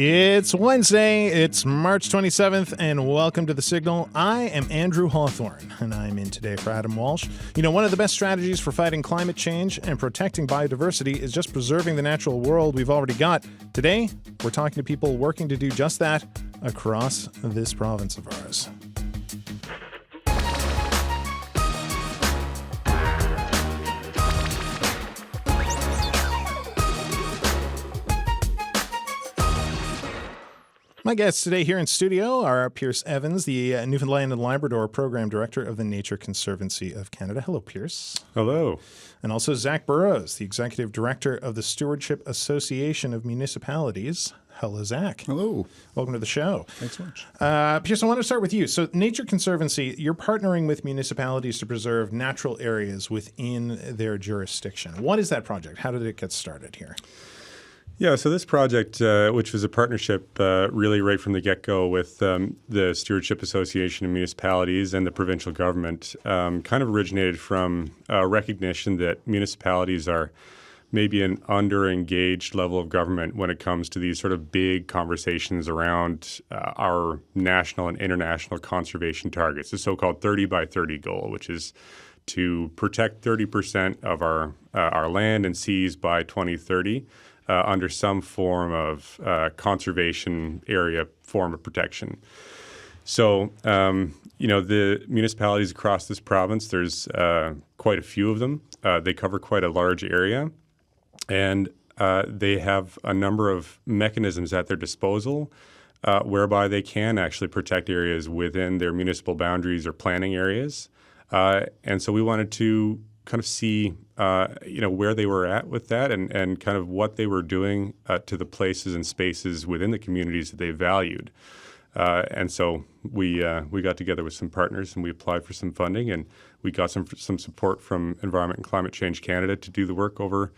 It's Wednesday, it's March 27th, and welcome to The Signal. I am Andrew Hawthorn, and I'm in today for Adam Walsh. You know, one of the best strategies for fighting climate change and protecting biodiversity is just preserving the natural world we've already got. Today, we're talking to people working to do just that across this province of ours. My guests today here in studio are Pierce Evans, the Newfoundland and Labrador Program Director of the Nature Conservancy of Canada. Hello, Pierce. Hello. And also Zach Burrows, the Executive Director of the Stewardship Association of Municipalities. Hello, Zach. Hello. Welcome to the show. Thanks so much. Pierce, I want to start with you. So Nature Conservancy, you're partnering with municipalities to preserve natural areas within their jurisdiction. What is that project? How did it get started here? Yeah, so this project, which was a partnership really right from the get-go with the Stewardship Association of Municipalities and the provincial government, kind of originated from recognition that municipalities are maybe an under-engaged level of government when it comes to these sort of big conversations around our national and international conservation targets, the so-called 30 by 30 goal, which is to protect 30% of our land and seas by 2030. Under some form of conservation area form of protection. So, the municipalities across this province, there's quite a few of them. They cover quite a large area, and they have a number of mechanisms at their disposal whereby they can actually protect areas within their municipal boundaries or planning areas. And so we wanted to kind of see where they were at with that and kind of what they were doing to the places and spaces within the communities that they valued. And so we got together with some partners and we applied for some funding, and we got some support from Environment and Climate Change Canada to do the work over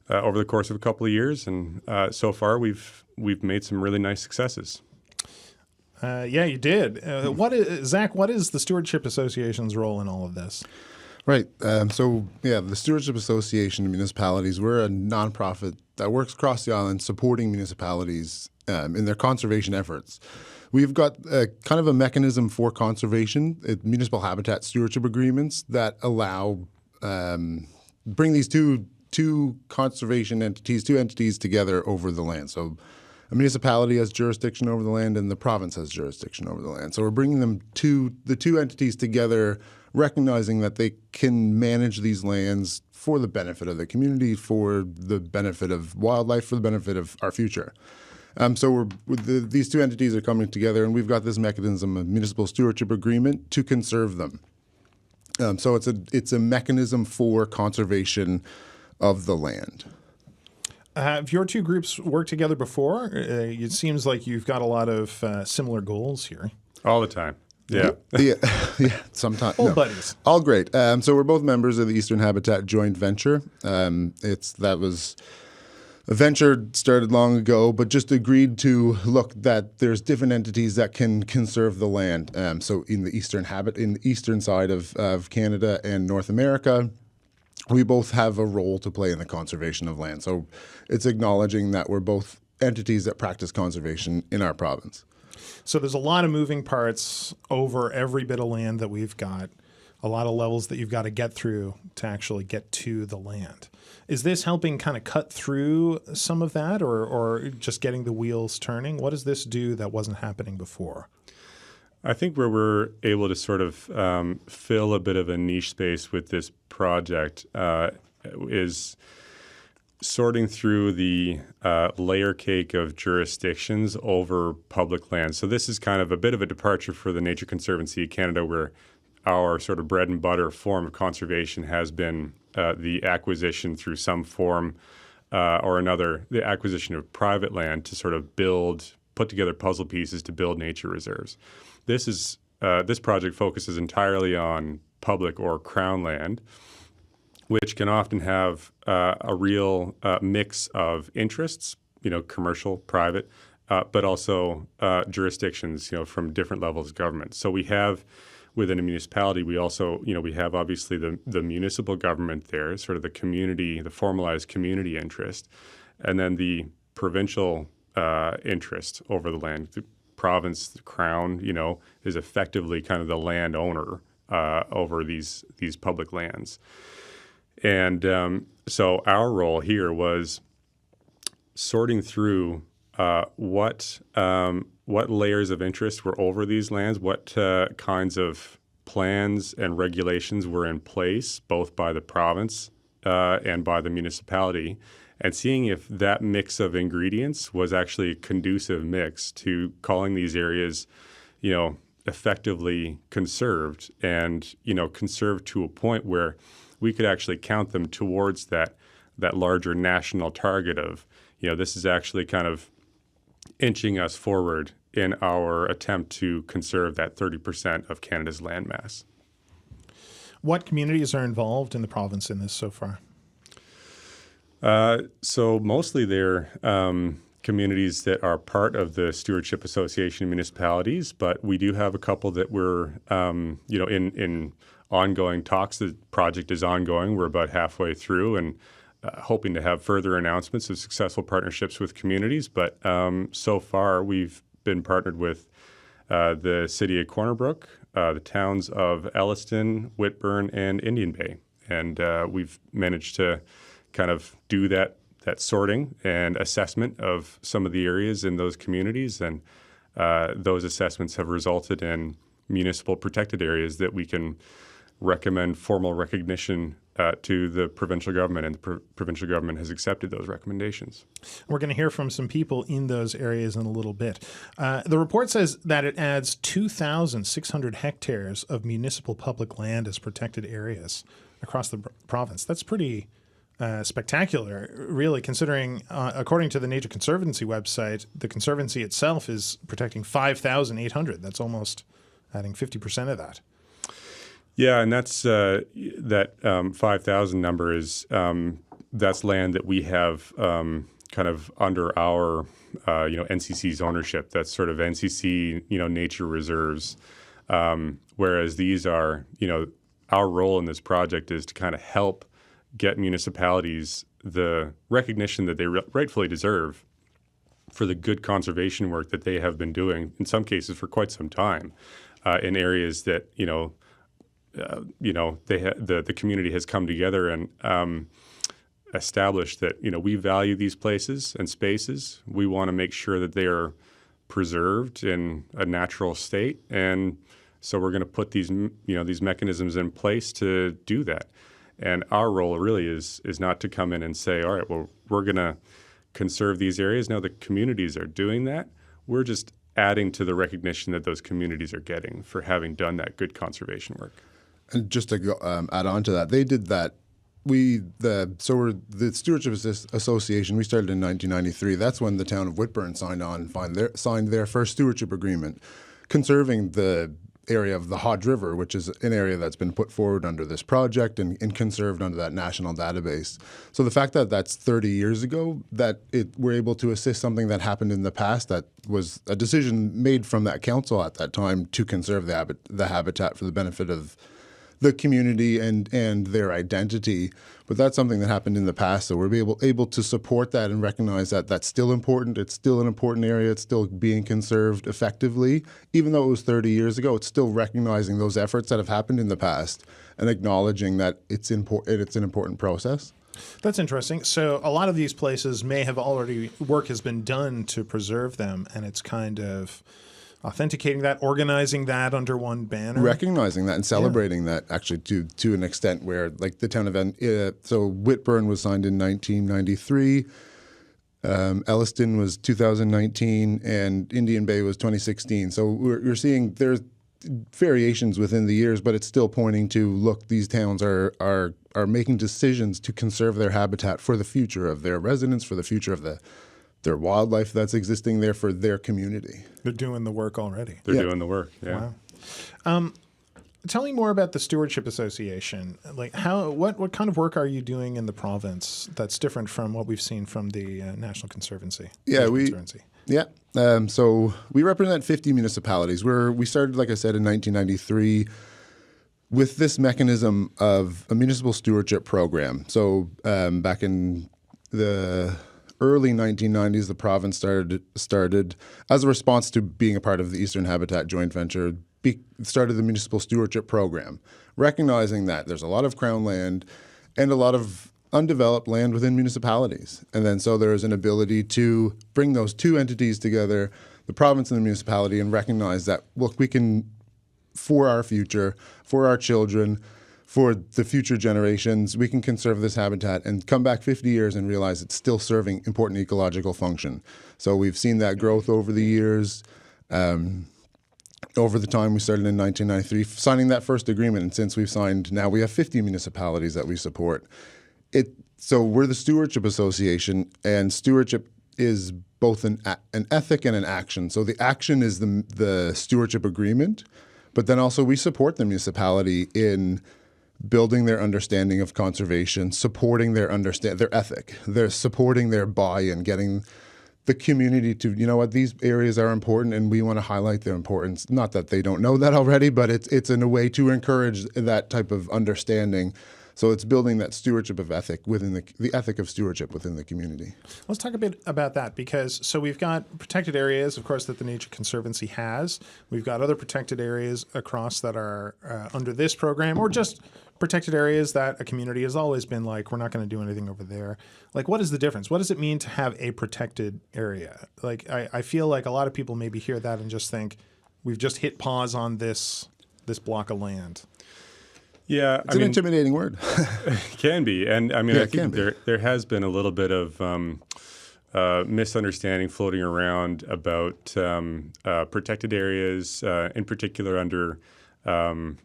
the course of a couple of years. And so far we've made some really nice successes. Yeah, you did. Zach, what is the Stewardship Association's role in all of this? Right. The Stewardship Association of Municipalities, we're a nonprofit that works across the island supporting municipalities in their conservation efforts. We've got kind of a mechanism for conservation, municipal habitat stewardship agreements that allow bring these two conservation entities, two entities together over the land. So a municipality has jurisdiction over the land and the province has jurisdiction over the land. So we're bringing the two entities together, recognizing that they can manage these lands for the benefit of the community, for the benefit of wildlife, for the benefit of our future. These two entities are coming together, and we've got this mechanism, a municipal stewardship agreement, to conserve them. So it's a mechanism for conservation of the land. Have your two groups worked together before? It seems like you've got a lot of similar goals here. All the time. Yeah. Sometimes. Old buddies. All great. So we're both members of the Eastern Habitat Joint Venture. That was a venture started long ago, but just agreed to look that there's different entities that can conserve the land. So in the eastern side of Canada and North America, we both have a role to play in the conservation of land. So it's acknowledging that we're both entities that practice conservation in our province. So there's a lot of moving parts over every bit of land that we've got, a lot of levels that you've got to get through to actually get to the land. Is this helping kind of cut through some of that or just getting the wheels turning? What does this do that wasn't happening before? I think where we're able to sort of fill a bit of a niche space with this project is sorting through the layer cake of jurisdictions over public land. So this is kind of a bit of a departure for the Nature Conservancy of Canada, where our sort of bread and butter form of conservation has been the acquisition through some form or another, the acquisition of private land to sort of put together puzzle pieces to build nature reserves. This project focuses entirely on public or crown land, which can often have a real mix of interests, commercial, private, but also jurisdictions, from different levels of government. So we have within a municipality, we also, we have obviously the municipal government there, sort of the community, the formalized community interest, and then the provincial interest over the land. The province, the crown, is effectively kind of the landowner over these public lands. And so our role here was sorting through what layers of interest were over these lands, what kinds of plans and regulations were in place, both by the province and by the municipality, and seeing if that mix of ingredients was actually a conducive mix to calling these areas, effectively conserved and, conserved to a point where we could actually count them towards that larger national target of, this is actually kind of inching us forward in our attempt to conserve that 30% of Canada's land mass. What communities are involved in the province in this so far? So mostly they're communities that are part of the Stewardship Association of Municipalities, but we do have a couple that we're, in ongoing talks. The project is ongoing. We're about halfway through and hoping to have further announcements of successful partnerships with communities. But so far, we've been partnered with the city of Corner Brook, the towns of Elliston, Whitburn, and Indian Bay. And we've managed to kind of do that sorting and assessment of some of the areas in those communities. And those assessments have resulted in municipal protected areas that we can recommend formal recognition to the provincial government, and the provincial government has accepted those recommendations. We're going to hear from some people in those areas in a little bit. The report says that it adds 2,600 hectares of municipal public land as protected areas across the province. That's pretty spectacular, really, considering, according to the Nature Conservancy website, the Conservancy itself is protecting 5,800. That's almost adding 50% of that. Yeah, and that's that 5,000 number is that's land that we have kind of under our NCC's ownership. That's sort of NCC nature reserves, whereas these are our role in this project is to kind of help get municipalities the recognition that they rightfully deserve for the good conservation work that they have been doing in some cases for quite some time in areas that the community has come together and established that we value these places and spaces. We want to make sure that they are preserved in a natural state, and so we're going to put these these mechanisms in place to do that. And our role really is not to come in and say, all right, well, we're going to conserve these areas. No, the communities are doing that. We're just adding to the recognition that those communities are getting for having done that good conservation work. And just to add on to that, they did that. We're the Stewardship Association. We started in 1993. That's when the town of Whitburn signed their first stewardship agreement, conserving the area of the Hodge River, which is an area that's been put forward under this project and conserved under that national database. So the fact that that's 30 years ago, that we're able to assist something that happened in the past, that was a decision made from that council at that time to conserve the habitat for the benefit of the community and their identity. But that's something that happened in the past, so we're able to support that and recognize that that's still important. It's still an important area. It's still being conserved effectively. Even though it was 30 years ago, it's still recognizing those efforts that have happened in the past and acknowledging that it's an important process. That's interesting. So a lot of these places may have work has been done to preserve them, and it's kind of authenticating that, organizing that under one banner. Recognizing that and celebrating that, actually, to an extent where, like, the town of so Whitburn was signed in 1993, Elliston was 2019, and Indian Bay was 2016. So we're seeing there's variations within the years, but it's still pointing to, look, these towns are making decisions to conserve their habitat for the future of their residents, for the future of their wildlife that's existing there, for their community. They're doing the work already. They're doing the work, yeah. Wow. Tell me more about the Stewardship Association. Like, what kind of work are you doing in the province that's different from what we've seen from the National Conservancy? So we represent 50 municipalities. We started, like I said, in 1993 with this mechanism of a municipal stewardship program. So back in the early 1990s, the province started as a response to being a part of the Eastern Habitat joint venture, started the municipal stewardship program, recognizing that there's a lot of crown land and a lot of undeveloped land within municipalities. And then so there is an ability to bring those two entities together, the province and the municipality, and recognize that, look, we can, for our future, for our children, for the future generations, we can conserve this habitat and come back 50 years and realize it's still serving important ecological function. So we've seen that growth over the years. Over the time we started in 1993, signing that first agreement, and since we've signed, now we have 50 municipalities that we support. So we're the Stewardship Association, and stewardship is both an ethic and an action. So the action is the stewardship agreement, but then also we support the municipality in building their understanding of conservation, supporting their ethic. They're supporting their buy-in, getting the community to, you know what, these areas are important and we want to highlight their importance. Not that they don't know that already, but it's in a way to encourage that type of understanding. So it's building that stewardship of ethic within the ethic of stewardship within the community. Let's talk a bit about that, because so we've got protected areas, of course, that the Nature Conservancy has. We've got other protected areas across that are under this program, or just protected areas that a community has always been like, we're not going to do anything over there. Like, what is the difference? What does it mean to have a protected area? Like, I feel like a lot of people maybe hear that and just think, we've just hit pause on this block of land. Yeah, it's an intimidating word. Can be, and I mean, I think there has been a little bit of misunderstanding floating around about protected areas, in particular under the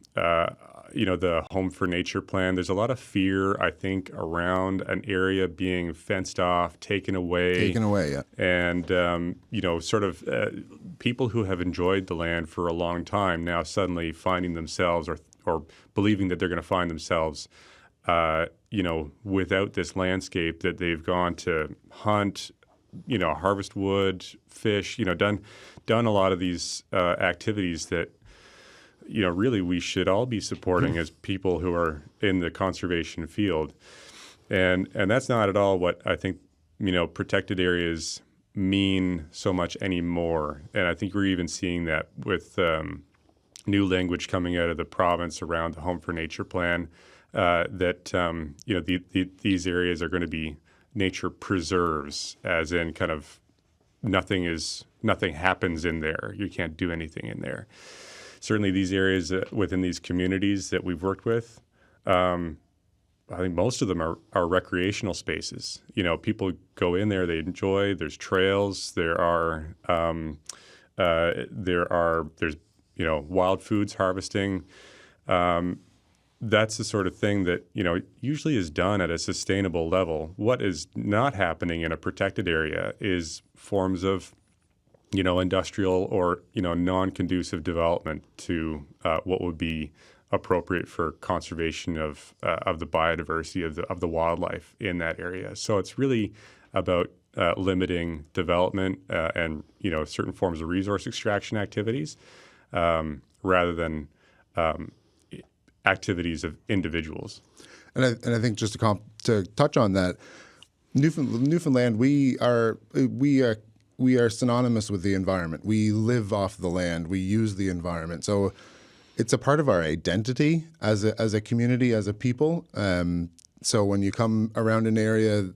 Home for Nature plan. There's a lot of fear, I think, around an area being fenced off, taken away, yeah. And people who have enjoyed the land for a long time now suddenly finding themselves or believing that they're going to find themselves, without this landscape that they've gone to hunt, harvest wood, fish, done a lot of these activities that, really we should all be supporting as people who are in the conservation field. And that's not at all what I think, protected areas mean so much anymore. And I think we're even seeing that with new language coming out of the province around the Home for Nature plan, these areas are going to be nature preserves, as in kind of nothing happens in there. You can't do anything in there. Certainly these areas within these communities that we've worked with, I think most of them are recreational spaces. People go in there, they enjoy. There's trails. There's wild foods harvesting. That's the sort of thing that, usually is done at a sustainable level. What is not happening in a protected area is forms of, industrial or, non-conducive development to what would be appropriate for conservation of the biodiversity of the wildlife in that area. So it's really about limiting development and, certain forms of resource extraction activities rather than activities of individuals. And I think just to touch on that, Newfoundland, we are synonymous with the environment. We live off the land. We use the environment. So it's a part of our identity as a community, as a people. So when you come around an area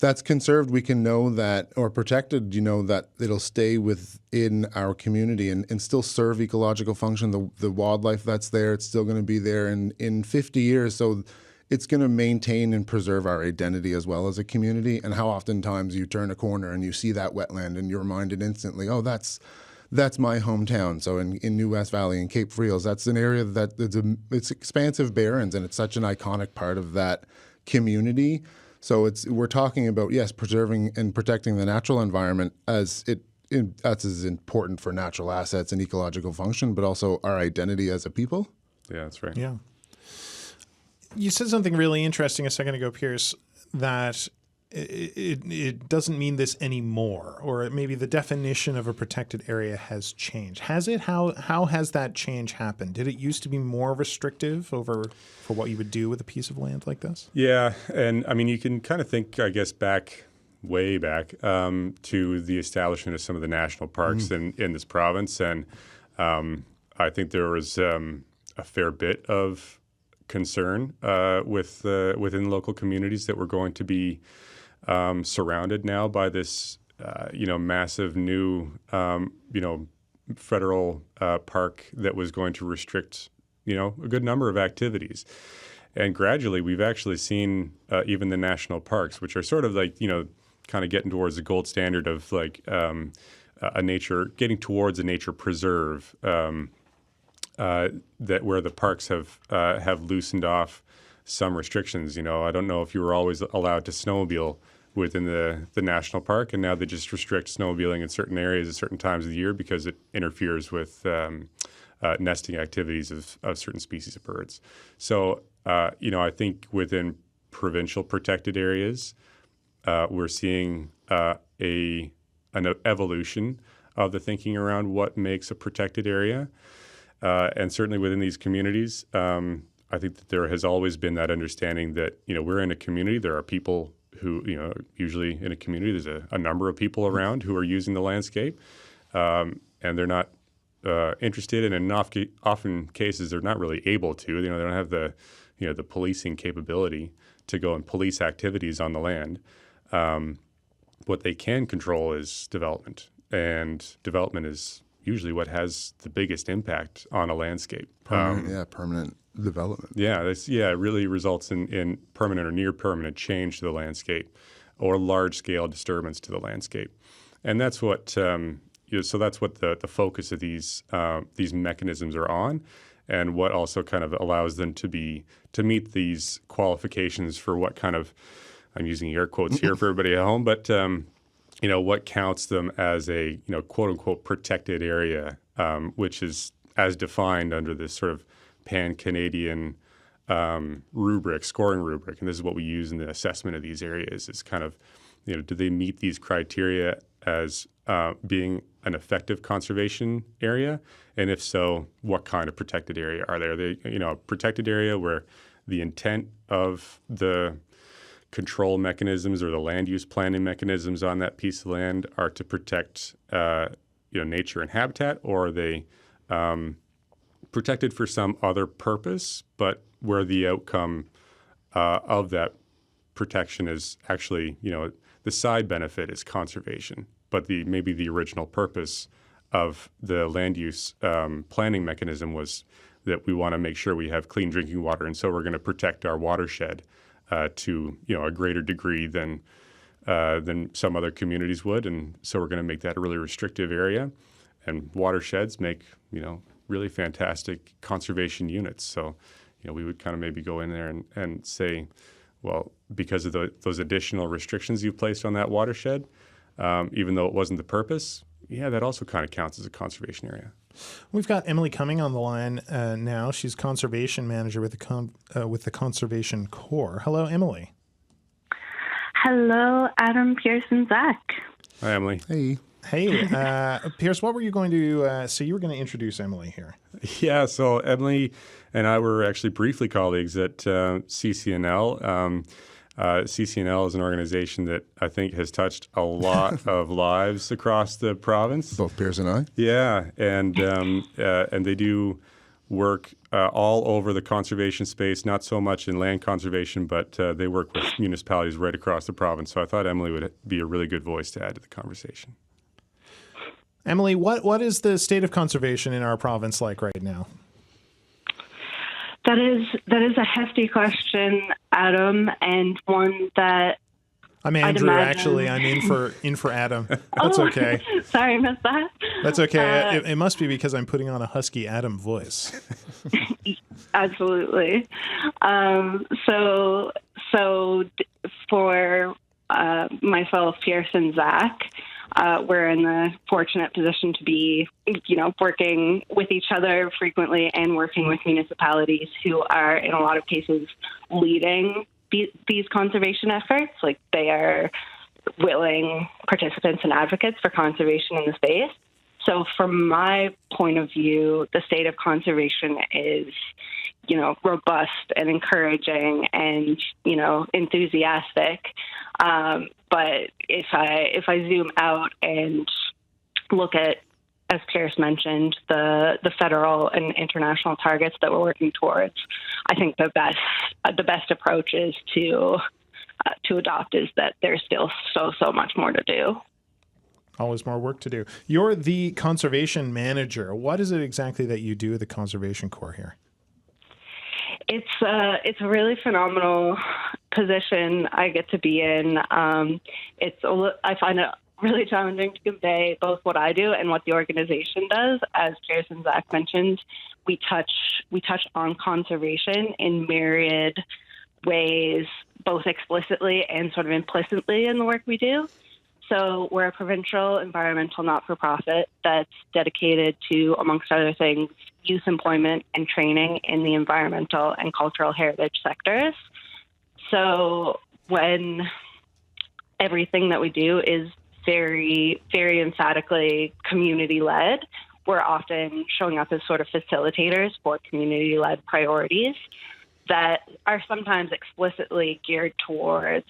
that's conserved, we can know that, or protected, that it'll stay within our community and still serve ecological function. The wildlife that's there, it's still going to be there in 50 years. So it's going to maintain and preserve our identity as well as a community. And how oftentimes you turn a corner and you see that wetland and you're reminded instantly, oh, that's my hometown. So in New West Valley and Cape Friels, that's an area that it's expansive barrens, and it's such an iconic part of that community. So we're talking about, yes, preserving and protecting the natural environment that's as important for natural assets and ecological function, but also our identity as a people. Yeah, that's right. Yeah. You said something really interesting a second ago, Pierce, that it doesn't mean this anymore, or maybe the definition of a protected area has changed. Has it? How has that change happened? Did it used to be more restrictive for what you would do with a piece of land like this? Yeah, and I mean, you can kind of think, I guess, way back to the establishment of some of the national parks in this province, and I think there was a fair bit of concern within local communities that were going to be surrounded now by this, massive new, federal park that was going to restrict, a good number of activities. And gradually, we've actually seen even the national parks, which are sort of like, kind of getting towards the gold standard of like getting towards a nature preserve, that where the parks have loosened off some restrictions. I don't know if you were always allowed to snowmobile within the national park, and now they just restrict snowmobiling in certain areas at certain times of the year because it interferes with nesting activities of certain species of birds. So, I think within provincial protected areas, we're seeing an evolution of the thinking around what makes a protected area. And certainly within these communities, I think that there has always been that understanding that, we're in a community. There are people who, usually in a community, there's a number of people around who are using the landscape, and they're not interested, and in often cases, they're not really able to. They don't have the policing capability to go and police activities on the land. What they can control is development, and development is usually what has the biggest impact on a landscape. Permanent development. It really results in permanent or near permanent change to the landscape, or large scale disturbance to the landscape, and that's what. So that's what the focus of these mechanisms are on, and what also kind of allows them to meet these qualifications for what kind of, I'm using air quotes here for everybody at home, but what counts them as a quote unquote protected area, which is as defined under this sort of pan-Canadian scoring rubric, and this is what we use in the assessment of these areas. It's kind of, do they meet these criteria as being an effective conservation area? And if so, what kind of protected area are they? Are they, a protected area where the intent of the control mechanisms or the land use planning mechanisms on that piece of land are to protect, nature and habitat, or are they protected for some other purpose, but where the outcome of that protection is actually, the side benefit is conservation, but maybe the original purpose of the land use planning mechanism was that we want to make sure we have clean drinking water, and so we're going to protect our watershed to a greater degree than some other communities would, and so we're going to make that a really restrictive area. And watersheds make really fantastic conservation units. So we would kind of maybe go in there and say, well, because of those additional restrictions you've placed on that watershed, even though it wasn't the purpose, that also kind of counts as a conservation area. We've got Emily Cumming on the line now. She's conservation manager with the Conservation Corps. Hello, Emily. Hello, Adam, Pierce, and Zach. Hi, Emily. Hey, Pierce, what were you going to say? You were going to introduce Emily here. Yeah, so Emily and I were actually briefly colleagues at CCNL. CCNL is an organization that I think has touched a lot of lives across the province. Both Pierce and I. Yeah, and they do work all over the conservation space, not so much in land conservation, but they work with municipalities right across the province. So I thought Emily would be a really good voice to add to the conversation. Emily, what is the state of conservation in our province like right now? That is a hefty question, Adam, and one that I'm Andrew. Actually, I'm in for Adam. That's okay. Sorry, I missed that. That's okay. It must be because I'm putting on a husky Adam voice. Absolutely. So for myself, Pierce, and Zach, we're in the fortunate position to be, working with each other frequently and working with municipalities who are, in a lot of cases, leading these conservation efforts. Like, they are willing participants and advocates for conservation in the space. So from my point of view, the state of conservation is, robust and encouraging and, enthusiastic. But if I zoom out and look at, as Pierce mentioned, the federal and international targets that we're working towards, I think the best approach is to adopt is that there's still so much more to do. Always more work to do. You're the conservation manager. What is it exactly that you do at the Conservation Corps here? It's a really phenomenal position I get to be in. I find it really challenging to convey both what I do and what the organization does. As Pierce and Zach mentioned, we touch on conservation in myriad ways, both explicitly and sort of implicitly in the work we do. So we're a provincial environmental not-for-profit that's dedicated to, amongst other things, youth employment and training in the environmental and cultural heritage sectors. So when everything that we do is very, very emphatically community-led, we're often showing up as sort of facilitators for community-led priorities that are sometimes explicitly geared towards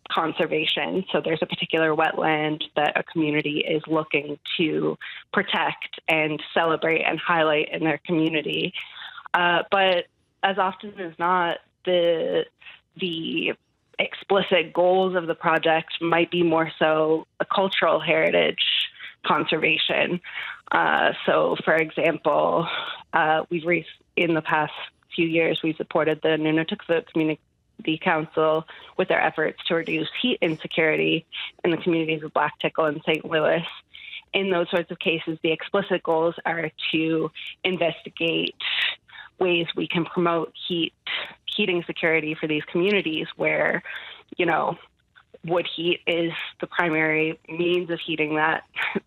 conservation. So there's a particular wetland that a community is looking to protect and celebrate and highlight in their community. But as often as not, the explicit goals of the project might be more so a cultural heritage conservation. So, for example, in the past few years, we supported the Nunavut Community Council with their efforts to reduce heat insecurity in the communities of Black Tickle and St. Louis. In those sorts of cases, the explicit goals are to investigate ways we can promote heating security for these communities where, wood heat is the primary means of heating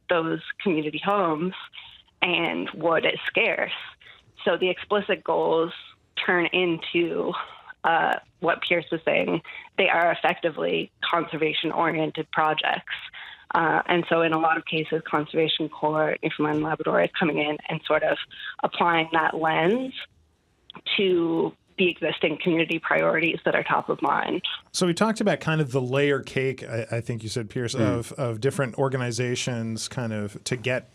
those community homes, and wood is scarce. So the explicit goals turn into what Pierce was saying. They are effectively conservation-oriented projects. And so in a lot of cases, Conservation Corps, Newfoundland and Labrador is coming in and sort of applying that lens to the existing community priorities that are top of mind. So we talked about kind of the layer cake, I think you said, Pierce, of different organizations kind of to get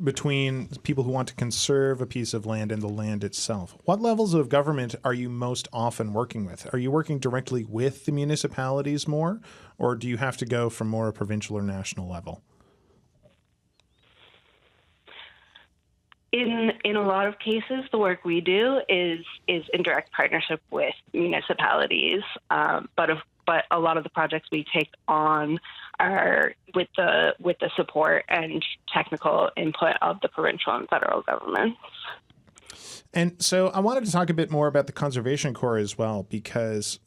between people who want to conserve a piece of land and the land itself. What levels of government are you most often working with? Are you working directly with the municipalities more, or do you have to go from more a provincial or national level? In a lot of cases, the work we do is in direct partnership with municipalities, but a lot of the projects we take on are with the support and technical input of the provincial and federal governments. And so I wanted to talk a bit more about the Conservation Corps as well, because,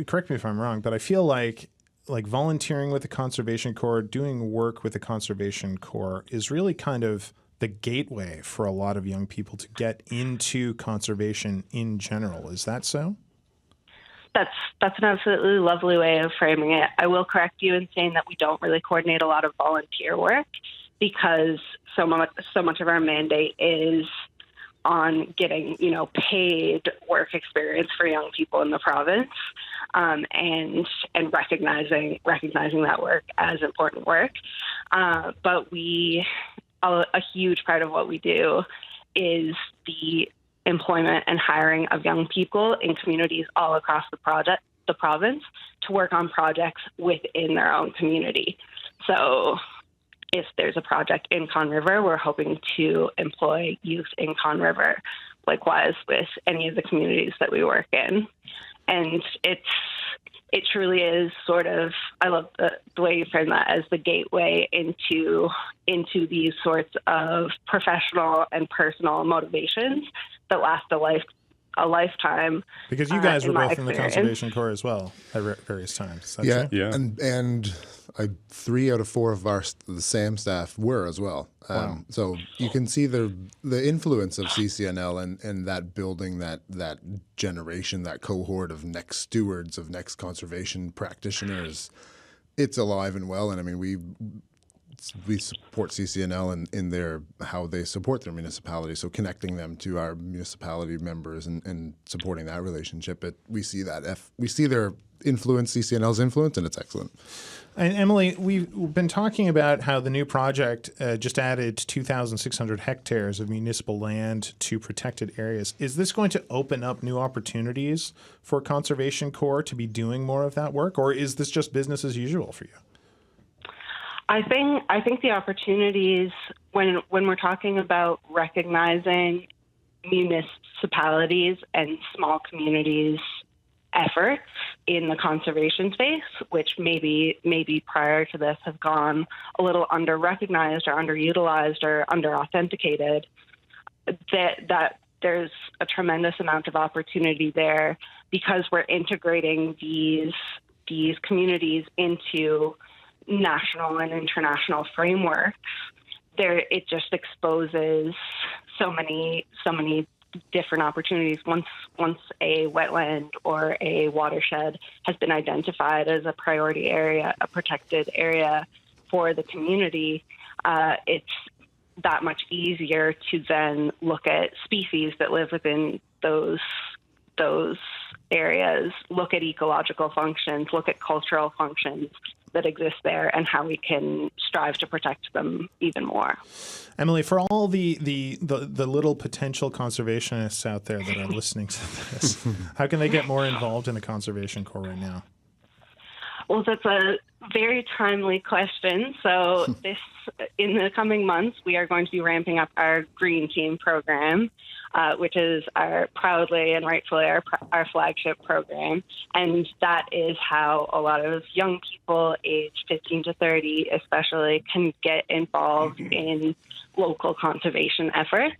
correct me if I'm wrong, but I feel like volunteering with the Conservation Corps, doing work with the Conservation Corps is really kind of the gateway for a lot of young people to get into conservation in general. Is that so? That's an absolutely lovely way of framing it. I will correct you in saying that we don't really coordinate a lot of volunteer work because so much of our mandate is on getting, paid work experience for young people in the province, and recognizing that work as important work. But a huge part of what we do is the employment and hiring of young people in communities all across the province to work on projects within their own community. So if there's a project in Conn River, we're hoping to employ youth in Conn River, likewise with any of the communities that we work in. And it truly is sort of, I love the way you frame that as the gateway into these sorts of professional and personal motivations that last a lifetime. Because you guys were my both in the experience. Conservation Corps as well at various times. That's Yeah, true? Yeah. and 3 out of 4 of the SAM staff were as well. Wow. So you can see the influence of CCNL and that building that generation, that cohort of next stewards, of next conservation practitioners. It's alive and well, and I mean we support CCNL in their how they support their municipality. So connecting them to our municipality members and supporting that relationship. We see their influence, CCNL's influence, and it's excellent. And Emily, we've been talking about how the new project just added 2,600 hectares of municipal land to protected areas. Is this going to open up new opportunities for Conservation Corps to be doing more of that work, or is this just business as usual for you? I think the opportunities when we're talking about recognizing municipalities and small communities' efforts in the conservation space, which maybe prior to this have gone a little under-recognized or underutilized or under-authenticated, that there's a tremendous amount of opportunity there because we're integrating these communities into national and international frameworks. It just exposes so many different opportunities. Once a wetland or a watershed has been identified as a priority area, a protected area for the community, it's that much easier to then look at species that live within those areas, look at ecological functions, look at cultural functions that exist there, and how we can strive to protect them even more. Emily, for all the little potential conservationists out there that are listening to this, how can they get more involved in the Conservation Corps right now? Well, that's a very timely question. So in the coming months, we are going to be ramping up our Green Team program, which is proudly and rightfully our flagship program. And that is how a lot of young people aged 15 to 30 especially can get involved in local conservation efforts.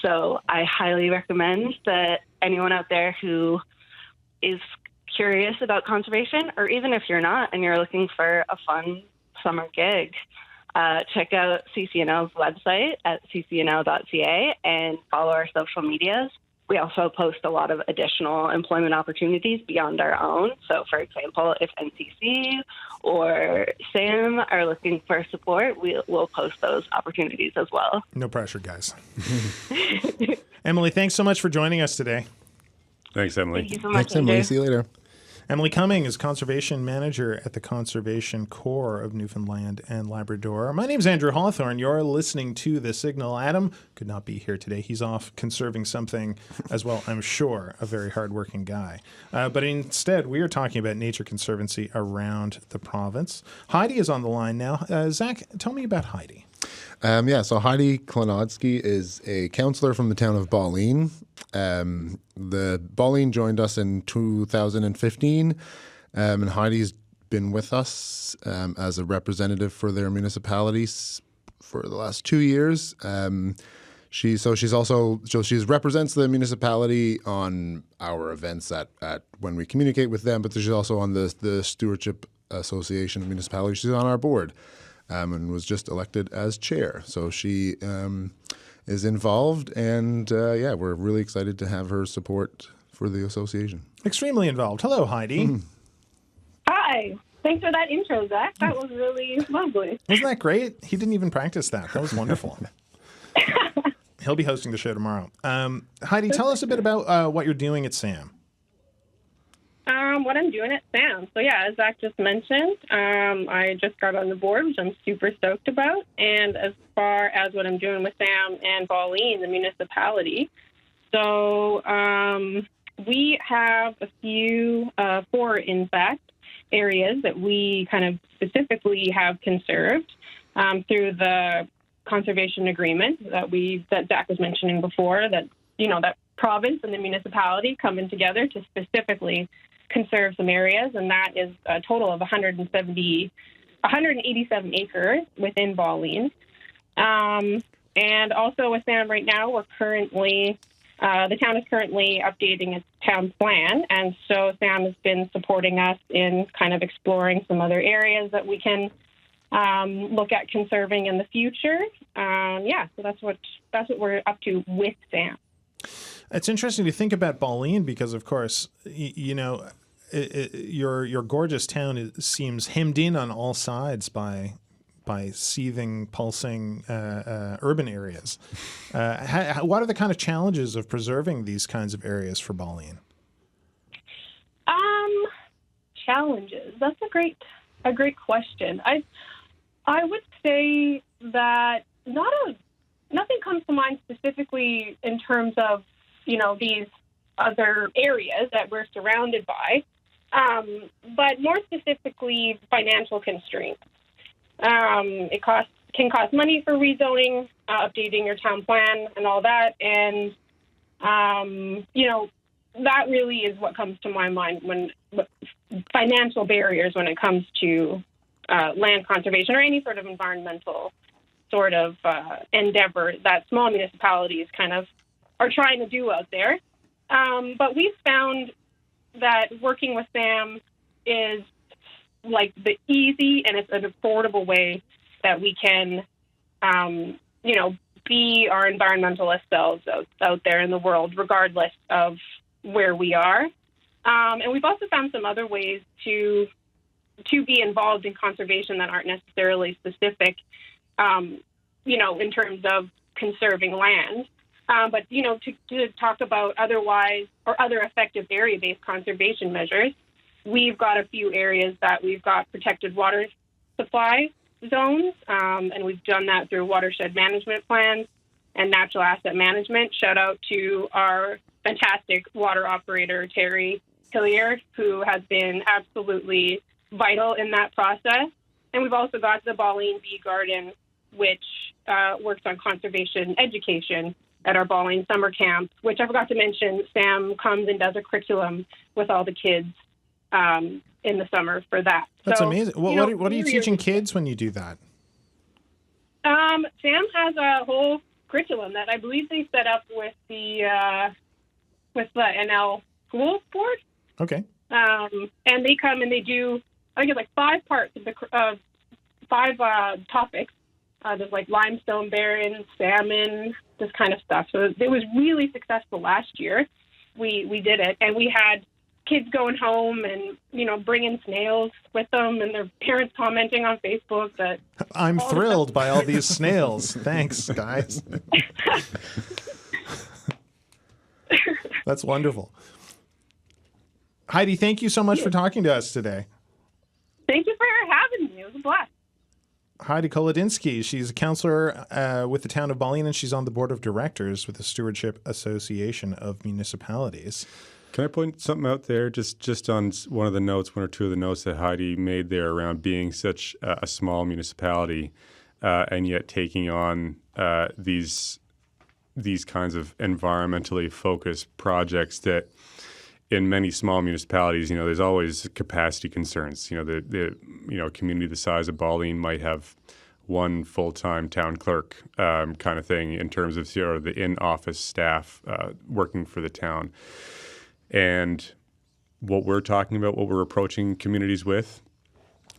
So I highly recommend that anyone out there who is curious about conservation, or even if you're not and you're looking for a fun summer gig, check out CCNL's website at ccnl.ca and follow our social medias. We also post a lot of additional employment opportunities beyond our own. So, for example, if NCC or SAM are looking for support, we'll post those opportunities as well. No pressure, guys. Emily, thanks so much for joining us today. Thanks, Emily. Thank you so much, Thanks, Emily. Andrew. See you later. Emily Cumming is Conservation Manager at the Conservation Corps of Newfoundland and Labrador. My name's Andrew Hawthorn. You're listening to The Signal. Adam could not be here today. He's off conserving something as well, I'm sure, a very hardworking guy. But instead, we are talking about nature conservancy around the province. Heidi is on the line now. Zach, tell me about Heidi. So Heidi Klonodsky is a counselor from the town of Balleen. The Balleen joined us in 2015, and Heidi's been with us as a representative for their municipalities for the last 2 years. She represents the municipality on our events at when we communicate with them, but she's also on the Stewardship Association of Municipalities. She's on our board. And was just elected as chair. So she is involved, and we're really excited to have her support for the association. Extremely involved. Hello, Heidi. Hi. Thanks for that intro, Zach. That was really lovely. Wasn't that great? He didn't even practice that. That was wonderful. He'll be hosting the show tomorrow. Heidi, tell us a bit about what you're doing at SAM. What I'm doing at SAM. So yeah, as Zach just mentioned, I just got on the board, which I'm super stoked about. And as far as what I'm doing with SAM and Balleen, the municipality, so we have a few, 4 in fact, areas that we kind of specifically have conserved through the conservation agreement that Zach was mentioning before, that that province and the municipality coming together to specifically conserve some areas, and that is a total of 187 acres within Balleen. And also with SAM right now, we're currently The town is currently updating its town plan, and so Sam has been supporting us in kind of exploring some other areas that we can look at conserving in the future. So that's what we're up to with Sam. It's interesting to think about Balleen because, of course, your gorgeous town seems hemmed in on all sides by seething, pulsing urban areas. What are the kind of challenges of preserving these kinds of areas for Balleen? Challenges. That's a great question. I would say that nothing comes to mind specifically in terms of these other areas that we're surrounded by, but more specifically financial constraints. It can cost money for rezoning, updating your town plan, and all that, and that really is what comes to my mind when financial barriers when it comes to land conservation or any sort of environmental sort of endeavor that small municipalities kind of are trying to do out there. But we've found that working with Sam is like the easy and it's an affordable way that we can, be our environmentalist selves out there in the world, regardless of where we are. And we've also found some other ways to be involved in conservation that aren't necessarily specific, in terms of conserving land. But to talk about otherwise or other effective area-based conservation measures, we've got a few areas that we've got protected water supply zones, and we've done that through watershed management plans and natural asset management. Shout out to our fantastic water operator, Terry Hillier, who has been absolutely vital in that process. And we've also got the Balleen Bee Garden, which works on conservation education at our Balleen summer camp, which I forgot to mention. Sam comes and does a curriculum with all the kids in the summer for that. That's amazing. What are you teaching kids when you do that? Sam has a whole curriculum that I believe they set up with the NL school board. Okay. And they come and they do, I think it's like 5 parts of 5 topics. There's like limestone barrens, salmon, this kind of stuff. So it was really successful last year. We did it, and we had kids going home and bringing snails with them, and their parents commenting on Facebook that I'm thrilled by all these snails. Thanks, guys. That's wonderful. Heidi, thank you so much for talking to us today. Thank you for having me. It was a blast. Heidi Kolodinsky, she's a counselor with the town of Balleen, and she's on the board of directors with the Stewardship Association of Municipalities. Can I point something out there, just on one or two of the notes that Heidi made there around being such a small municipality and yet taking on these kinds of environmentally focused projects that in many small municipalities, there's always capacity concerns. The community the size of Balleen might have one full-time town clerk kind of thing in terms of the in-office staff working for the town. And what we're talking about, what we're approaching communities with,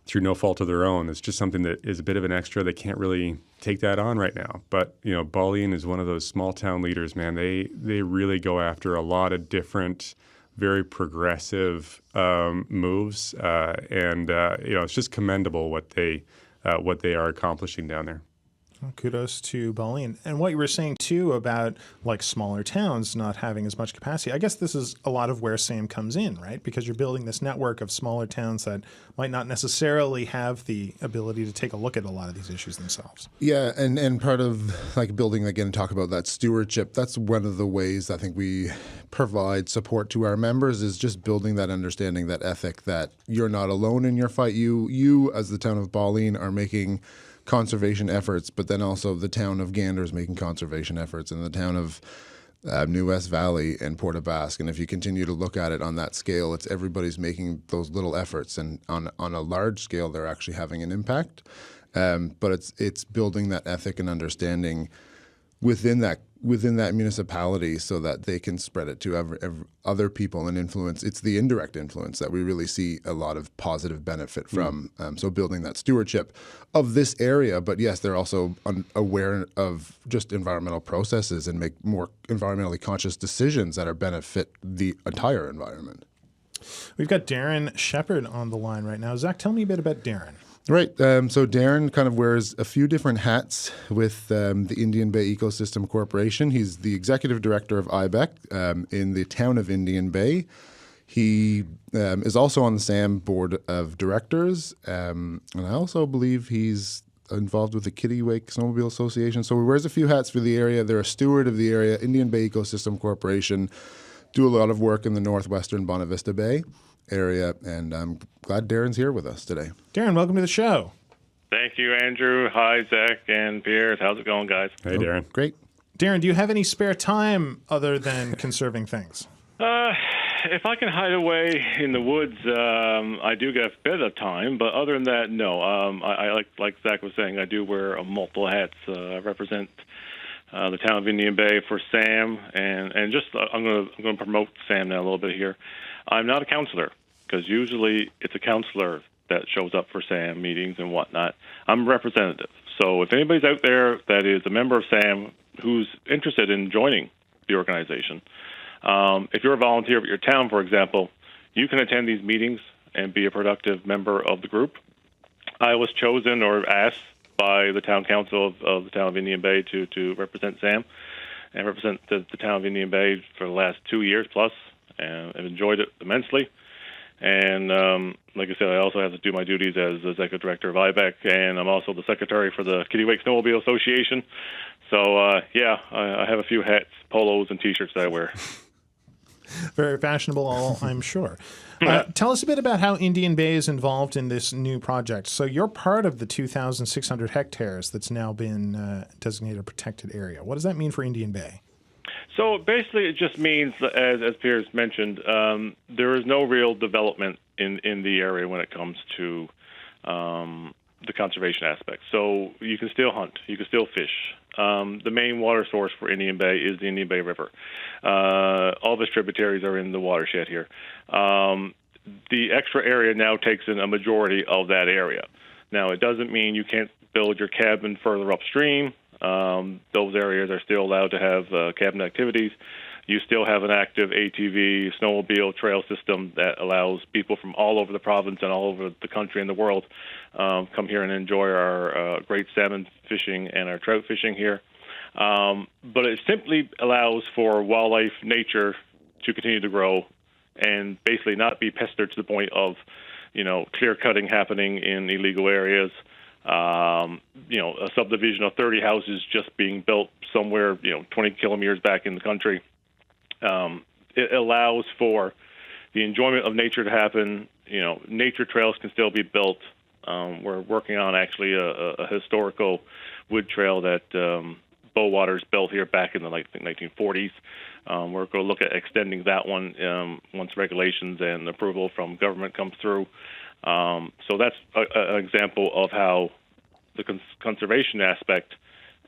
through no fault of their own, it's just something that is a bit of an extra. They can't really take that on right now. But Balleen is one of those small town leaders, man. They really go after a lot of different, very progressive moves, and it's just commendable what they are accomplishing down there. Well, kudos to Balleen. And what you were saying too about like smaller towns not having as much capacity, I guess this is a lot of where SAM comes in, right? Because you're building this network of smaller towns that might not necessarily have the ability to take a look at a lot of these issues themselves. Yeah, and part of like building, again, talk about that stewardship, that's one of the ways I think we provide support to our members is just building that understanding, that ethic that you're not alone in your fight. You as the town of Balleen are making conservation efforts, but then also the town of Gander's making conservation efforts, and the town of New West Valley and Port aux Basques. And if you continue to look at it on that scale, it's everybody's making those little efforts, and on a large scale, they're actually having an impact. But it's building that ethic and understanding within that municipality so that they can spread it to other people and influence. It's the indirect influence that we really see a lot of positive benefit from. So building that stewardship of this area, but yes, they're also aware of just environmental processes and make more environmentally conscious decisions that are benefit the entire environment. We've got Darren Shepherd on the line right now. Zach, tell me a bit about Darren. Right. So Darren kind of wears a few different hats with the Indian Bay Ecosystem Corporation. He's the executive director of IBEC in the town of Indian Bay. He is also on the SAM board of directors. And I also believe he's involved with the Kittiwake Snowmobile Association. So he wears a few hats for the area. They're a steward of the area. Indian Bay Ecosystem Corporation do a lot of work in the northwestern Bonavista Bay area, and I'm glad Darren's here with us today. Darren, welcome to the show. Thank you, Andrew. Hi, Zach and Pierre. How's it going, guys? Hey, Darren. Great. Darren, do you have any spare time other than conserving things? If I can hide away in the woods, I do get a bit of time, but other than that, no. I like Zach was saying, I do wear multiple hats. I represent the town of Indian Bay for SAM, and just I'm going to promote SAM now a little bit here. I'm not a counselor, because usually it's a counselor that shows up for SAM meetings and whatnot. I'm a representative. So if anybody's out there that is a member of SAM who's interested in joining the organization, if you're a volunteer at your town, for example, you can attend these meetings and be a productive member of the group. I was chosen or asked by the town council of the town of Indian Bay to represent SAM and represent the town of Indian Bay for the last 2 years plus. And I've enjoyed it immensely. And like I said, I also have to do my duties as the executive director of IBEC, and I'm also the secretary for the Kittiwake Snowmobile Association. So, I have a few hats, polos, and T-shirts that I wear. Very fashionable, I'm sure. Tell us a bit about how Indian Bay is involved in this new project. So you're part of the 2,600 hectares that's now been designated a protected area. What does that mean for Indian Bay? So basically, it just means, as Piers mentioned, there is no real development in the area when it comes to the conservation aspect. So you can still hunt, you can still fish. The main water source for Indian Bay is the Indian Bay River. All of its tributaries are in the watershed here. The extra area now takes in a majority of that area. Now, it doesn't mean you can't build your cabin further upstream. Those areas are still allowed to have cabin activities. You still have an active ATV snowmobile trail system that allows people from all over the province and all over the country and the world come here and enjoy our great salmon fishing and our trout fishing here. But it simply allows for wildlife, nature to continue to grow and basically not be pestered to the point of, clear cutting happening in illegal areas. A subdivision of 30 houses just being built somewhere, 20 kilometers back in the country. It allows for the enjoyment of nature to happen. Nature trails can still be built. We're working on actually a historical wood trail that Bowater's built here back in the 1940s. We're going to look at extending that one once regulations and approval from government comes through. So that's an example of how the conservation aspect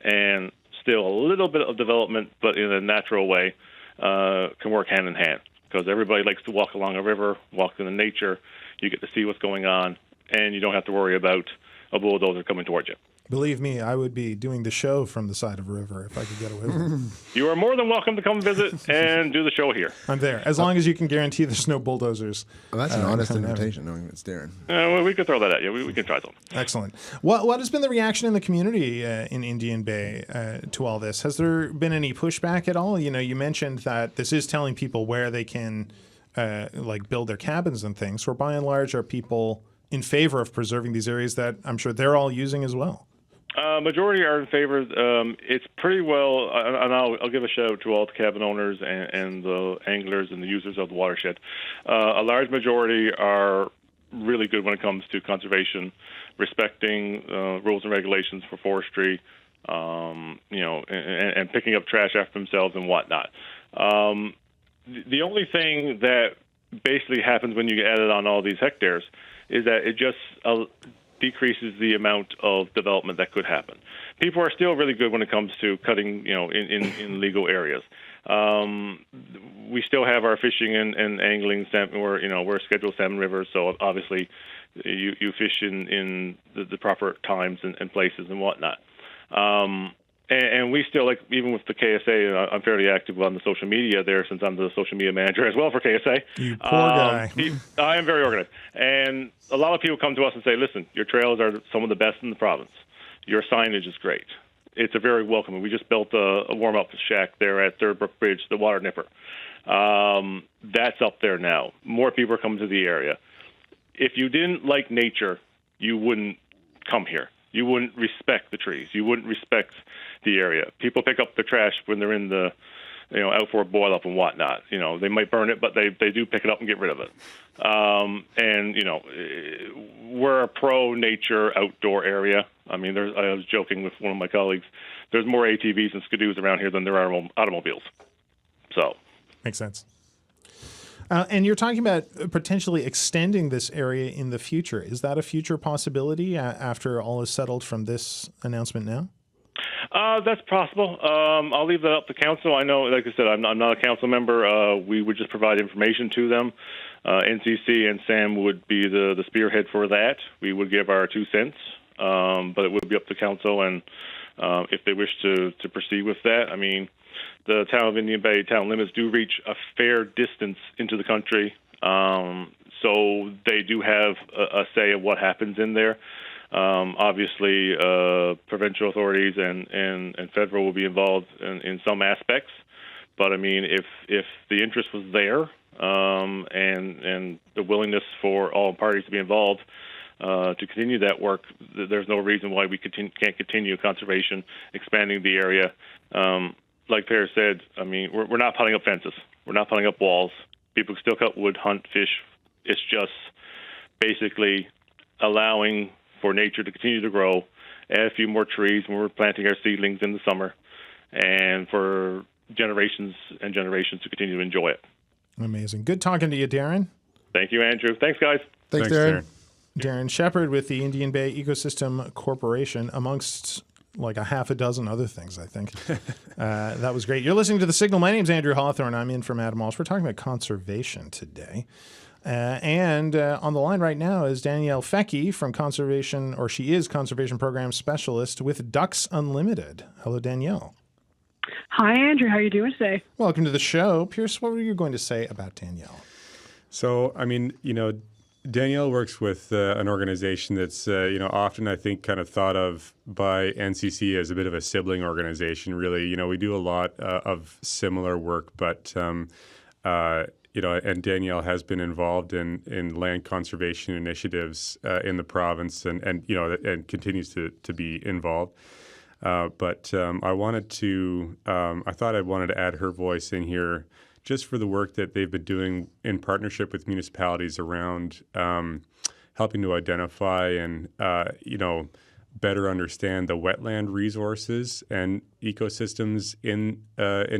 and still a little bit of development, but in a natural way, can work hand in hand. Because everybody likes to walk along a river, walk in the nature. You get to see what's going on, and you don't have to worry about a bulldozer coming towards you. Believe me, I would be doing the show from the side of a river if I could get away with it. You are more than welcome to come visit and do the show here. I'm there, as long as you can guarantee there's no bulldozers. Well, that's an honest invitation, knowing it's Darren. Well, we could throw that at you. We can try something. Excellent. What has been the reaction in the community in Indian Bay to all this? Has there been any pushback at all? You mentioned that this is telling people where they can build their cabins and things. So by and large, are people in favor of preserving these areas that I'm sure they're all using as well? Majority are in favor. It's pretty well, and I'll give a shout out to all the cabin owners and the anglers and the users of the watershed. A large majority are really good when it comes to conservation, respecting rules and regulations for forestry, and picking up trash after themselves and whatnot. The only thing that basically happens when you get added on all these hectares is that it just decreases the amount of development that could happen. people are still really good when it comes to cutting, in legal areas. We still have our fishing and angling salmon. We're scheduled salmon rivers, so obviously you fish in the proper times and places and whatnot. And we still, like, even with the KSA, I'm fairly active on the social media there since I'm the social media manager as well for KSA. You poor guy. I am very organized. And a lot of people come to us and say, listen, your trails are some of the best in the province. Your signage is great. It's a very welcoming. We just built a warm-up shack there at Third Brook Bridge, the Water Nipper. That's up there now. More people are coming to the area. If you didn't like nature, you wouldn't come here. You wouldn't respect the trees. You wouldn't respect the area. People pick up the trash when they're in the, out for a boil up and whatnot. They might burn it, but they do pick it up and get rid of it. We're a pro-nature outdoor area. I mean, I was joking with one of my colleagues. There's more ATVs and skidoos around here than there are automobiles. So makes sense. And you're talking about potentially extending this area in the future. Is that a future possibility after all is settled from this announcement now? That's possible. I'll leave that up to council. I know, like I said, I'm not a council member. We would just provide information to them. NCC and Sam would be the spearhead for that. We would give our 2 cents, but it would be up to council and if they wish to proceed with that. I mean, the town of Indian Bay town limits do reach a fair distance into the country, so they do have a say of what happens in there. Obviously, provincial authorities and federal will be involved in some aspects, but I mean, if the interest was there and the willingness for all parties to be involved to continue that work, there's no reason why we can't continue conservation, expanding the area. Like Per said, I mean, we're not putting up fences. We're not putting up walls. People can still cut wood, hunt, fish. It's just basically allowing for nature to continue to grow, add a few more trees when we're planting our seedlings in the summer, and for generations and generations to continue to enjoy it. Amazing. Good talking to you, Darren. Thank you, Andrew. Thanks, guys. Thanks, Darren. Darren Shepherd with the Indian Bay Ecosystem Corporation, amongst like a half a dozen other things, I think. That was great. You're listening to The Signal. My name's Andrew Hawthorn. I'm in from Adam Walsh. We're talking about conservation today. And on the line right now is Danielle Fecky from Conservation, or she is Conservation Program Specialist with Ducks Unlimited. Hello, Danielle. Hi, Andrew. How are you doing today? Welcome to the show. Pierce, what were you going to say about Danielle? So, I mean, Danielle works with an organization that's, often I think kind of thought of by NCC as a bit of a sibling organization, really. We do a lot of similar work, but, and Danielle has been involved in land conservation initiatives in the province and continues to be involved. But I thought I wanted to add her voice in here just for the work that they've been doing in partnership with municipalities around helping to identify and, better understand the wetland resources and ecosystems in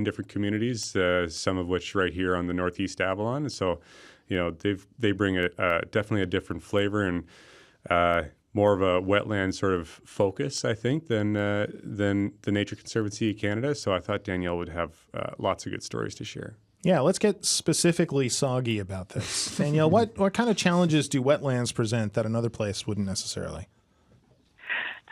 different communities, some of which right here on the Northeast Avalon. So, they bring definitely a different flavor and more of a wetland sort of focus, I think, than the Nature Conservancy of Canada. So I thought Danielle would have lots of good stories to share. Yeah, let's get specifically soggy about this. Danielle, what kind of challenges do wetlands present that another place wouldn't necessarily?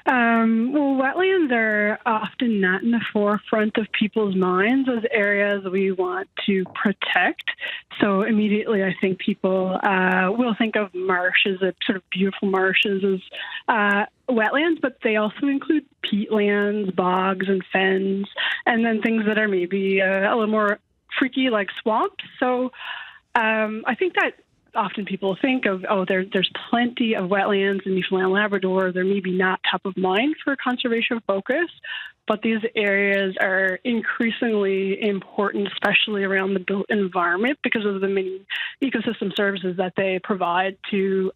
Well, wetlands are often not in the forefront of people's minds as areas we want to protect. So immediately I think people will think of marshes, sort of beautiful marshes as wetlands, but they also include peatlands, bogs, and fens, and then things that are maybe a little more freaky like swamps. So I think that often people think of, there's plenty of wetlands in Newfoundland and Labrador. They're maybe not top of mind for conservation focus, but these areas are increasingly important, especially around the built environment, because of the many ecosystem services that they provide to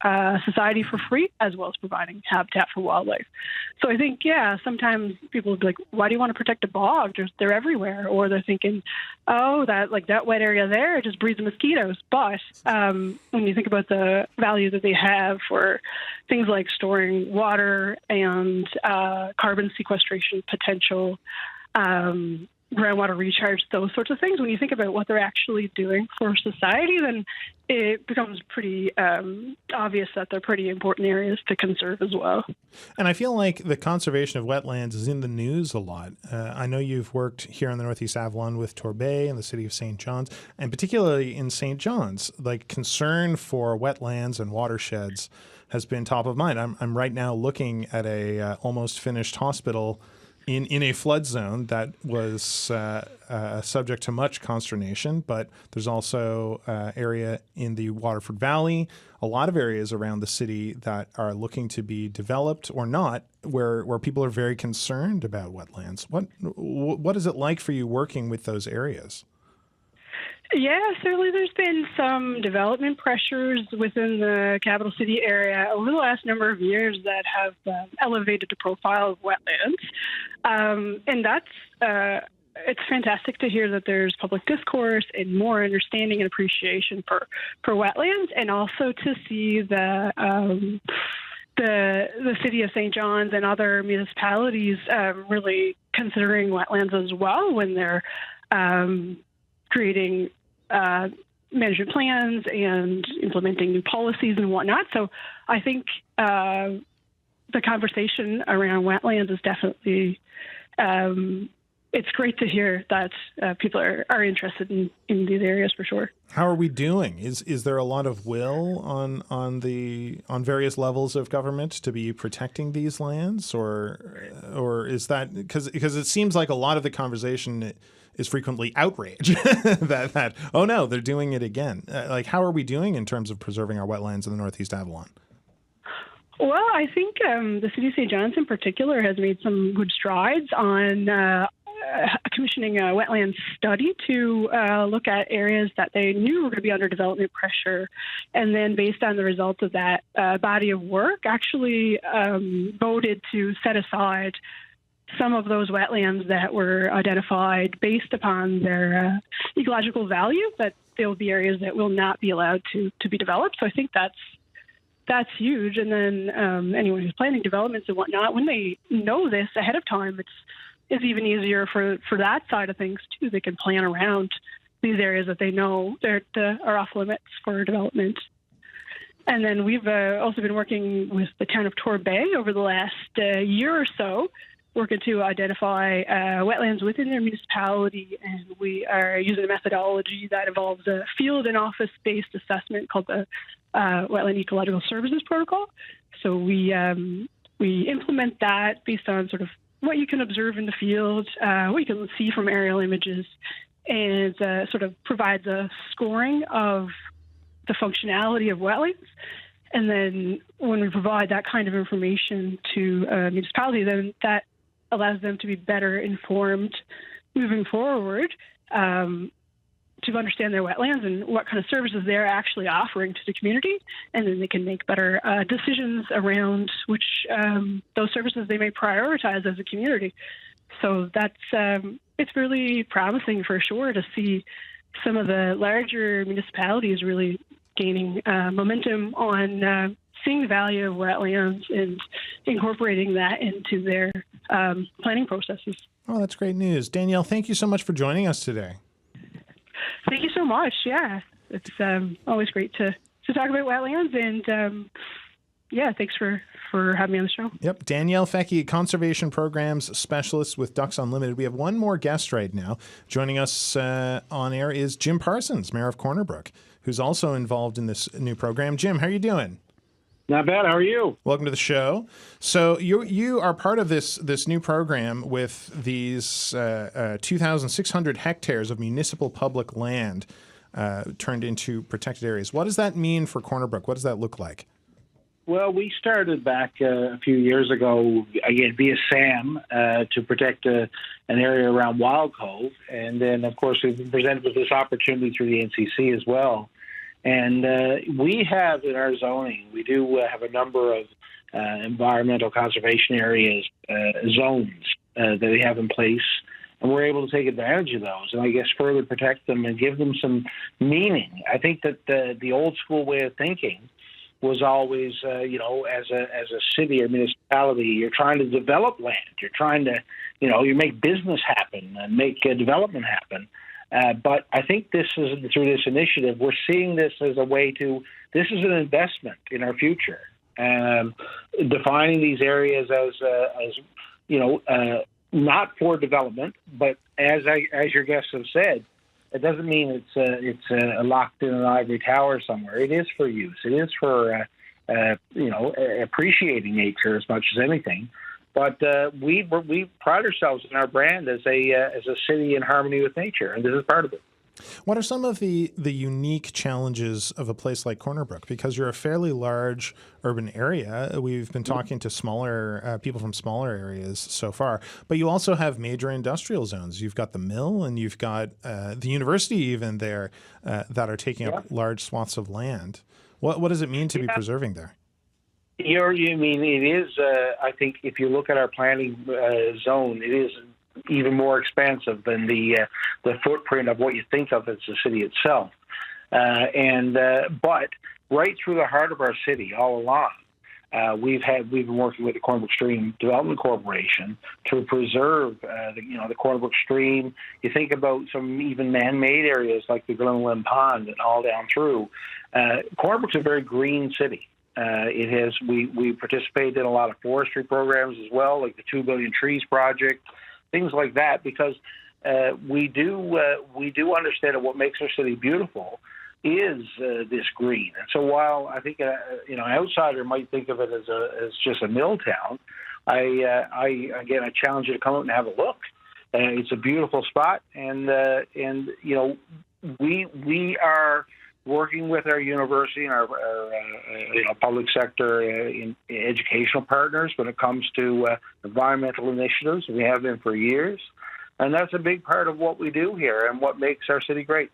society for free, as well as providing habitat for wildlife. So I think, sometimes people will be like, why do you want to protect a bog? They're everywhere. Or they're thinking, oh, that wet area there just breeds mosquitoes. But when you think about the value that they have for things like storing water and carbon sequestration potential, groundwater recharge, those sorts of things, when you think about what they're actually doing for society, then it becomes pretty obvious that they're pretty important areas to conserve as well. And I feel like the conservation of wetlands is in the news a lot. I know you've worked here in the Northeast Avalon with Torbay and the city of St. John's, and particularly in St. John's, like concern for wetlands and watersheds has been top of mind. I'm right now looking at a almost finished hospital in a flood zone that was subject to much consternation, but there's also area in the Waterford Valley, a lot of areas around the city that are looking to be developed or not, where people are very concerned about wetlands. What is it like for you working with those areas? Yeah, certainly there's been some development pressures within the capital city area over the last number of years that have elevated the profile of wetlands. And that's it's fantastic to hear that there's public discourse and more understanding and appreciation for wetlands, and also to see the city of St. John's and other municipalities really considering wetlands as well when they're creating management plans and implementing new policies and whatnot. So I think the conversation around wetlands is definitely, it's great to hear that people are interested in these areas for sure. How are we doing? Is there a lot of will on various levels of government to be protecting these lands, or is that because it seems like a lot of the conversation is frequently outrage that oh no, they're doing it again. Like, how are we doing in terms of preserving our wetlands in the Northeast Avalon? Well, I think the city of St. John's in particular has made some good strides on commissioning a wetland study to look at areas that they knew were going to be under development pressure. And then based on the results of that body of work, actually voted to set aside some of those wetlands that were identified based upon their ecological value, that there will be areas that will not be allowed to be developed. So I think that's huge. And then anyone who's planning developments and whatnot, when they know this ahead of time, it's even easier for that side of things too. They can plan around these areas that they know are off limits for development. And then we've also been working with the town of Torbay over the last year or so, working to identify wetlands within their municipality, and we are using a methodology that involves a field and office-based assessment called the Wetland Ecological Services Protocol. So we implement that based on sort of what you can observe in the field, what you can see from aerial images, and sort of provides a scoring of the functionality of wetlands. And then when we provide that kind of information to a municipality, then that allows them to be better informed moving forward to understand their wetlands and what kind of services they're actually offering to the community. And then they can make better decisions around which those services they may prioritize as a community. So that's it's really promising for sure to see some of the larger municipalities really gaining momentum on seeing the value of wetlands and incorporating that into their planning processes. Oh, that's great news. Danielle, thank you so much for joining us today. Thank you so much. Yeah, it's always great to talk about wetlands, and thanks for having me on the show. Yep. Danielle Fecky, Conservation Programs Specialist with Ducks Unlimited. We have one more guest right now. Joining us on air is Jim Parsons, Mayor of Corner Brook, who's also involved in this new program. Jim, how are you doing? Not bad. How are you? Welcome to the show. So you are part of this new program with these 2,600 hectares of municipal public land turned into protected areas. What does that mean for Corner Brook? What does that look like? Well, we started back a few years ago, again, via SAM, to protect an area around Wild Cove. And then, of course, we've been presented with this opportunity through the NCC as well. And we have in our zoning, we do have a number of environmental conservation areas, zones that we have in place. And we're able to take advantage of those and I guess further protect them and give them some meaning. I think that the old school way of thinking was always, as a city or municipality, you're trying to develop land. You're trying to, you make business happen and make development happen. But I think this is through this initiative, we're seeing this as a way this is an investment in our future. Defining these areas as not for development, but as your guests have said, it doesn't mean it's locked in an ivory tower somewhere. It is for use. It is for appreciating nature as much as anything. But we pride ourselves in our brand as a city in harmony with nature, and this is part of it. What are some of the unique challenges of a place like Corner Brook? Because you're a fairly large urban area. We've been talking to smaller people from smaller areas so far, but you also have major industrial zones. You've got the mill and you've got the university even there that are taking up large swaths of land. What does it mean to be preserving there? You mean it is, I think if you look at our planning zone, it is even more expansive than the footprint of what you think of as the city itself. But right through the heart of our city all along, we've been working with the Corner Brook Stream Development Corporation to preserve the Corner Brook Stream. You think about some even man-made areas like the Glenlyn Pond and all down through. Corner Brook's a very green city. We participate in a lot of forestry programs as well, like the 2 Billion Trees Project, things like that, because we do understand that what makes our city beautiful is this green. And so while I think an outsider might think of it as just a mill town, I challenge you to come out and have a look. It's a beautiful spot, and we are working with our university and our public sector educational partners when it comes to environmental initiatives. We have been for years, and that's a big part of what we do here and what makes our city great.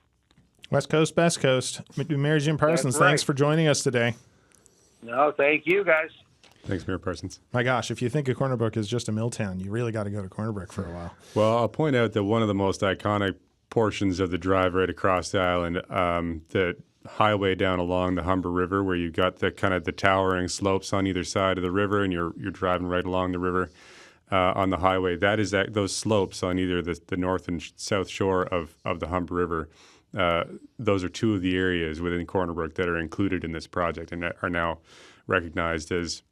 West Coast, Best Coast. Mayor Jim Parsons, right. Thanks for joining us today. No, thank you, guys. Thanks, Mayor Parsons. My gosh, if you think of Corner Brook as just a mill town, you really got to go to Corner Brook for a while. Well, I'll point out that one of the most iconic portions of the drive right across the island, the highway down along the Humber River, where you've got the kind of the towering slopes on either side of the river, and you're driving right along the river on the highway. Those slopes on either the north and south shore of the Humber River. Those are two of the areas within Corner Brook that are included in this project and are now recognized as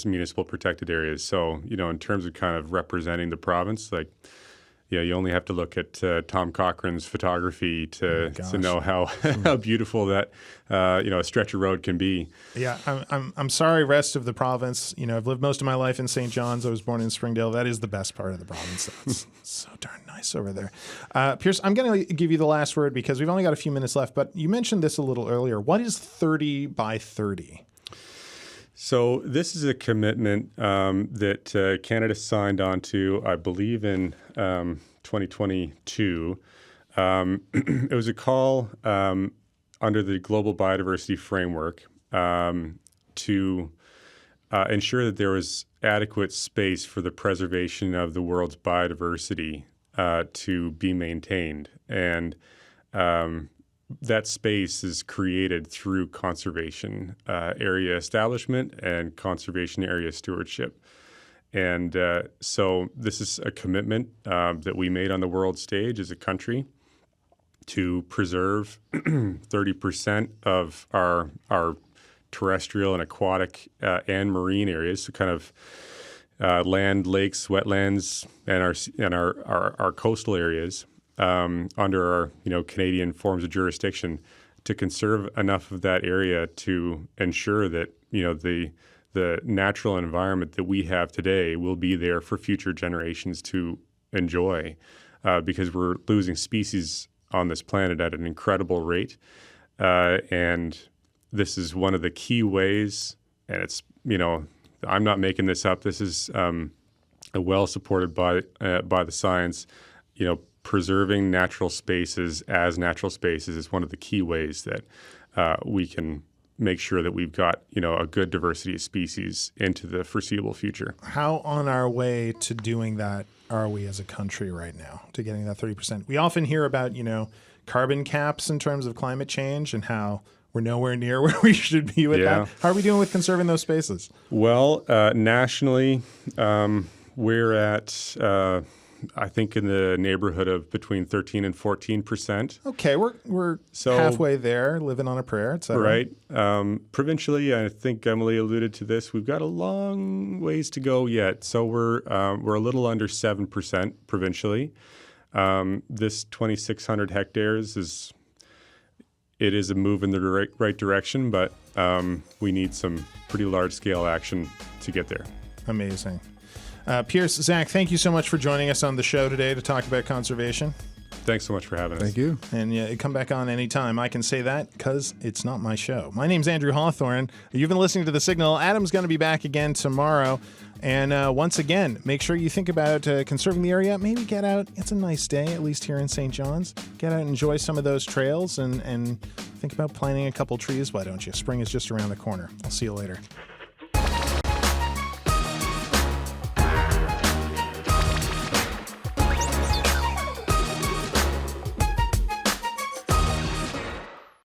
municipal protected areas. So, in terms of kind of representing the province, you only have to look at Tom Cochran's photography to know how beautiful that a stretch of road can be. Yeah, I'm sorry, rest of the province. I've lived most of my life in St. John's. I was born in Springdale. That is the best part of the province. It's so darn nice over there. Pierce, I'm going to give you the last word because we've only got a few minutes left. But you mentioned this a little earlier. What is 30 by 30? So this is a commitment that Canada signed on to, I believe, in 2022. It was a call under the Global Biodiversity Framework to ensure that there was adequate space for the preservation of the world's biodiversity to be maintained. And that space is created through conservation area establishment and conservation area stewardship. And so this is a commitment that we made on the world stage as a country to preserve 30% of our terrestrial and aquatic and marine areas, so kind of land, lakes, wetlands, and our coastal areas. Under our Canadian forms of jurisdiction, to conserve enough of that area to ensure that the natural environment that we have today will be there for future generations to enjoy, because we're losing species on this planet at an incredible rate, and this is one of the key ways and it's, I'm not making this up. This is well supported by the science. Preserving natural spaces as natural spaces is one of the key ways that we can make sure that we've got, a good diversity of species into the foreseeable future. How on our way to doing that are we as a country right now, to getting that 30%? We often hear about, carbon caps in terms of climate change and how we're nowhere near where we should be with that. How are we doing with conserving those spaces? Well, nationally, we're at, I think, in the neighborhood of between 13 and 14%. Okay, we're halfway there, living on a prayer, et cetera. Right. Provincially, I think Emily alluded to this. We've got a long ways to go yet. So we're a little under 7% provincially. This 2,600 hectares is a move in the right direction, but we need some pretty large scale action to get there. Amazing. Pierce, Zach, thank you so much for joining us on the show today to talk about conservation. Thanks so much for having us. Thank you. And come back on anytime. I can say that because it's not my show. My name's Andrew Hawthorn. You've been listening to The Signal. Adam's going to be back again tomorrow. And once again, make sure you think about conserving the area. Maybe get out. It's a nice day, at least here in St. John's. Get out and enjoy some of those trails and think about planting a couple trees. Why don't you? Spring is just around the corner. I'll see you later.